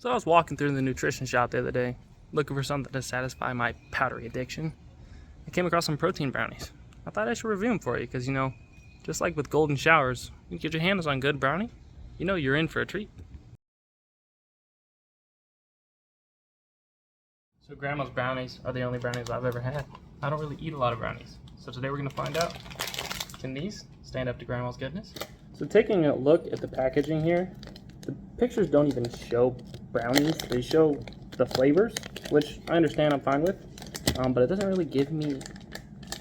So I was walking through the nutrition shop the other day, looking for something to satisfy my powdery addiction. I came across some protein brownies. I thought I should review them for you because, just like with golden showers, you get your hands on good brownie, you're in for a treat. So Grandma's brownies are the only brownies I've ever had. I don't really eat a lot of brownies. So today we're going to find out, can these stand up to Grandma's goodness? So taking a look at the packaging here, the pictures don't even show brownies. They show the flavors, which I understand, I'm fine with, but it doesn't really give me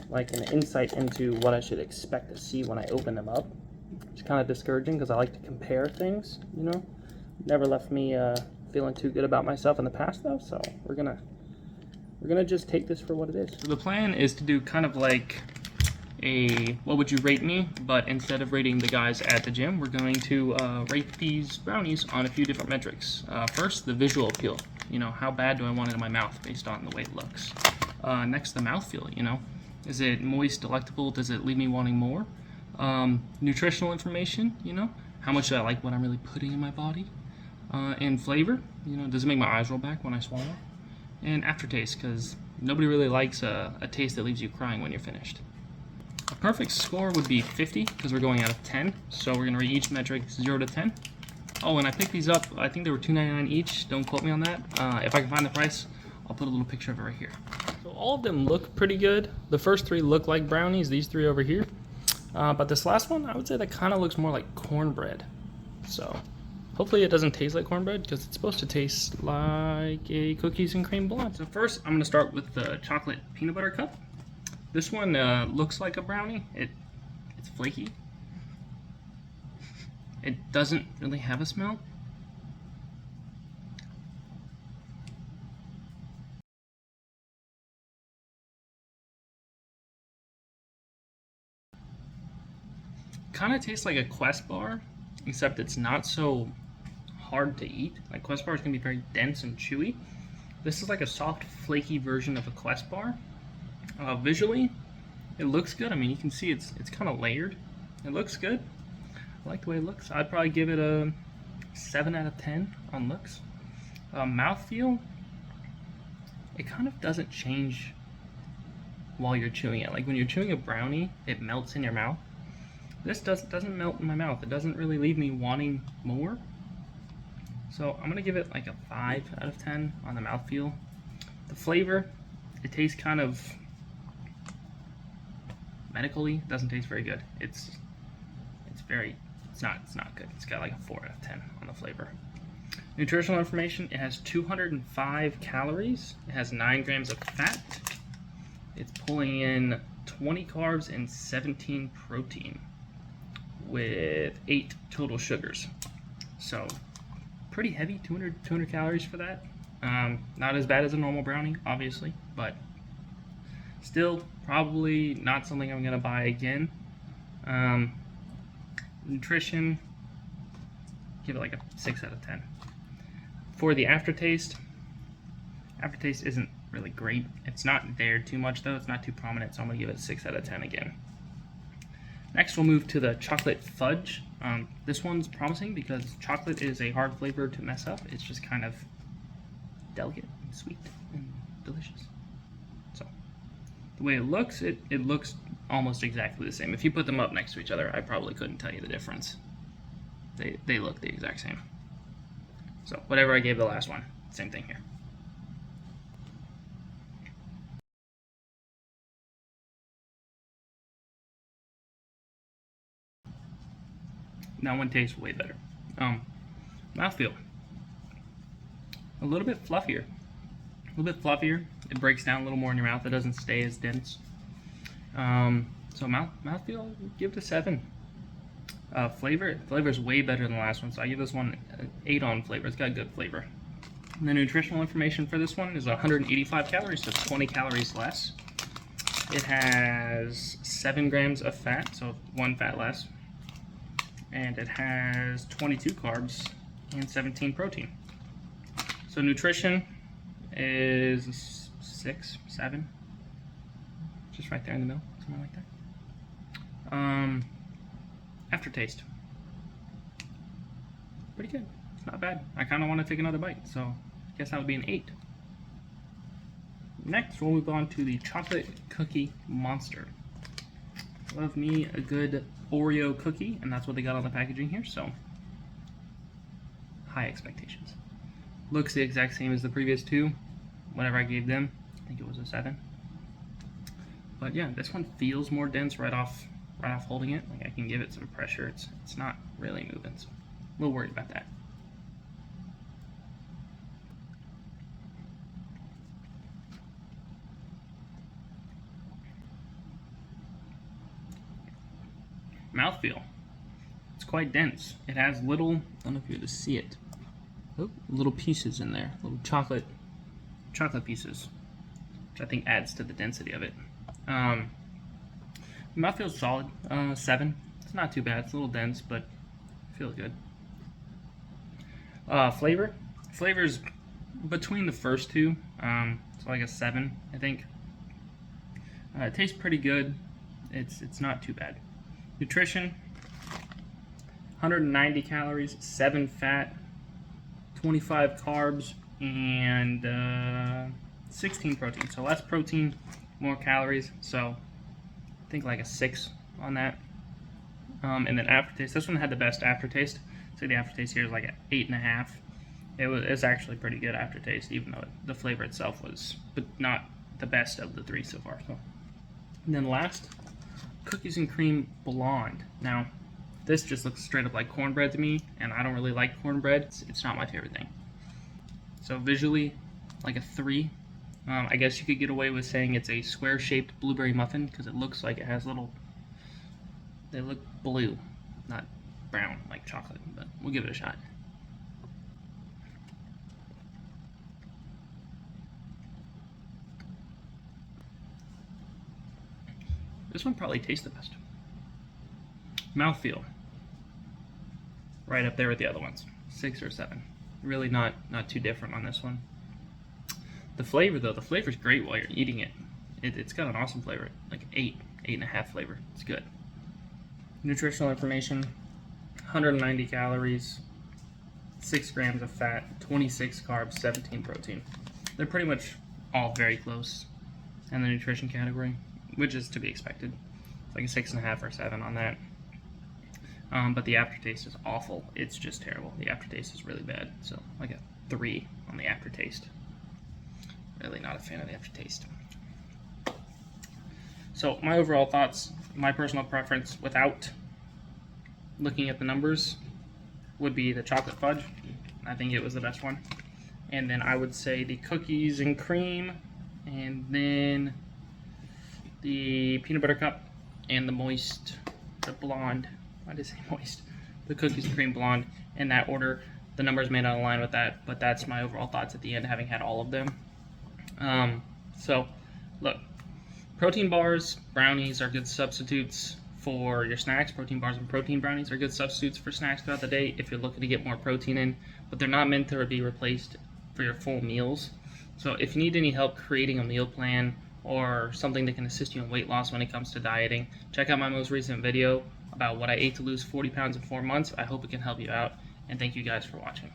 like an insight into what I should expect to see when I open them up. It's kind of discouraging because I like to compare things, Never left me feeling too good about myself in the past though, so we're gonna just take this for what it is. So the plan is to do kind of like a what would you rate me, but instead of rating the guys at the gym, we're going to rate these brownies on a few different metrics. First, the visual appeal. How bad do I want it in my mouth based on the way it looks. Next, the mouthfeel. Is it moist, delectable? Does it leave me wanting more? Nutritional information. How much do I like what I'm really putting in my body? And flavor. Does it make my eyes roll back when I swallow? And aftertaste, because nobody really likes a taste that leaves you crying when you're finished. A perfect score would be 50 because we're going out of 10. So we're going to rate each metric 0 to 10. Oh, and I picked these up. I think they were $2.99 each. Don't quote me on that. If I can find the price, I'll put a little picture of it right here. So all of them look pretty good. The first three look like brownies. These three over here. But this last one, I would say that kind of looks more like cornbread. So hopefully it doesn't taste like cornbread because it's supposed to taste like a cookies and cream blend. So first, I'm going to start with the chocolate peanut butter cup. This one looks like a brownie. It's flaky. It doesn't really have a smell. Kind of tastes like a Quest bar, except it's not so hard to eat. Like Quest bars can be very dense and chewy. This is like a soft, flaky version of a Quest bar. Visually, it looks good. I mean, you can see it's kind of layered. It looks good. I like the way it looks. I'd probably give it a 7 out of 10 on looks. Mouthfeel, it kind of doesn't change while you're chewing it. Like when you're chewing a brownie, it melts in your mouth. This doesn't melt in my mouth. It doesn't really leave me wanting more. So I'm gonna give it like a 5 out of 10 on the mouthfeel. The flavor, it tastes kind of medically. Doesn't taste very good. It's not good. It's got like a 4 out of 10 on the flavor. Nutritional information, it has 205 calories. It has 9 grams of fat. It's pulling in 20 carbs and 17 protein with 8 total sugars. So pretty heavy, 200 calories for that. Not as bad as a normal brownie, obviously, but still probably not something I'm gonna buy again. Nutrition, give it like a 6 out of 10. For the aftertaste isn't really great. It's not there too much though. It's not too prominent, so I'm gonna give it a 6 out of 10 again. Next, we'll move to the chocolate fudge. This one's promising because chocolate is a hard flavor to mess up. It's just kind of delicate and sweet and delicious. So the way it looks almost exactly the same. If you put them up next to each other, I probably couldn't tell you the difference. They look the exact same. So whatever I gave the last one, same thing here. That one tastes way better. Mouthfeel, a little bit fluffier. It breaks down a little more in your mouth. It doesn't stay as dense. So mouthfeel, give it a 7. Flavor is way better than the last one, so I give this one an 8 on flavor. It's got good flavor. And the nutritional information for this one is 185 calories, so 20 calories less. It has 7 grams of fat, so 1 fat less. And it has 22 carbs and 17 protein. So nutrition is 6, 7, just right there in the middle, something like that. Aftertaste, pretty good. It's not bad. I kind of want to take another bite, so I guess that would be an 8. Next, we'll move on to the chocolate cookie monster. Love me a good Oreo cookie, and that's what they got on the packaging here, so high expectations. Looks the exact same as the previous two. Whatever I gave them, I think it was a 7. But yeah, this one feels more dense right off holding it. Like I can give it some pressure. It's not really moving, so a little worried about that. Mouthfeel. It's quite dense. It has little, I don't know if you're able to see it. Oh, little pieces in there, little chocolate pieces, which I think adds to the density of it. Mouthfeel's solid, 7. It's not too bad. It's a little dense, but feels good. Flavor's between the first two, so like a 7, I think. It tastes pretty good. It's not too bad. Nutrition: 190 calories, 7 fat, 25 carbs, and 16 protein. So less protein, more calories. So I think like a 6 on that. And then aftertaste. This one had the best aftertaste. So the aftertaste here is like an 8.5. It's actually pretty good aftertaste, even though the flavor itself was, but not the best of the 3 so far. So, and then last, cookies and cream blonde. Now, this just looks straight up like cornbread to me, and I don't really like cornbread. It's not my favorite thing. So visually, like a 3. I guess you could get away with saying it's a square-shaped blueberry muffin because it looks like it has little. They look blue, not brown like chocolate, but we'll give it a shot. This one probably tastes the best. Mouthfeel, right up there with the other ones, 6 or 7. Really not too different on this one. The flavor though, the flavor's great while you're eating it. It's got an awesome flavor, like 8.5 flavor. It's good. Nutritional information: 190 calories, 6 grams of fat, 26 carbs, 17 protein. They're pretty much all very close in the nutrition category, which is to be expected. It's like a 6.5 or 7 on that. But the aftertaste is awful. It's just terrible. The aftertaste is really bad. So like a 3 on the aftertaste. Really not a fan of the aftertaste. So my overall thoughts, my personal preference without looking at the numbers would be the chocolate fudge. I think it was the best one. And then I would say the cookies and cream, and then the peanut butter cup, and the blonde. Why did I say moist? The cookies and cream blonde. In that order. The numbers may not align with that, but that's my overall thoughts at the end, having had all of them. So, look, protein bars, brownies are good substitutes for your snacks. Protein bars and protein brownies are good substitutes for snacks throughout the day if you're looking to get more protein in, but they're not meant to be replaced for your full meals. So if you need any help creating a meal plan or something that can assist you in weight loss when it comes to dieting, check out my most recent video about what I ate to lose 40 pounds in 4 months. I hope it can help you out, and thank you guys for watching.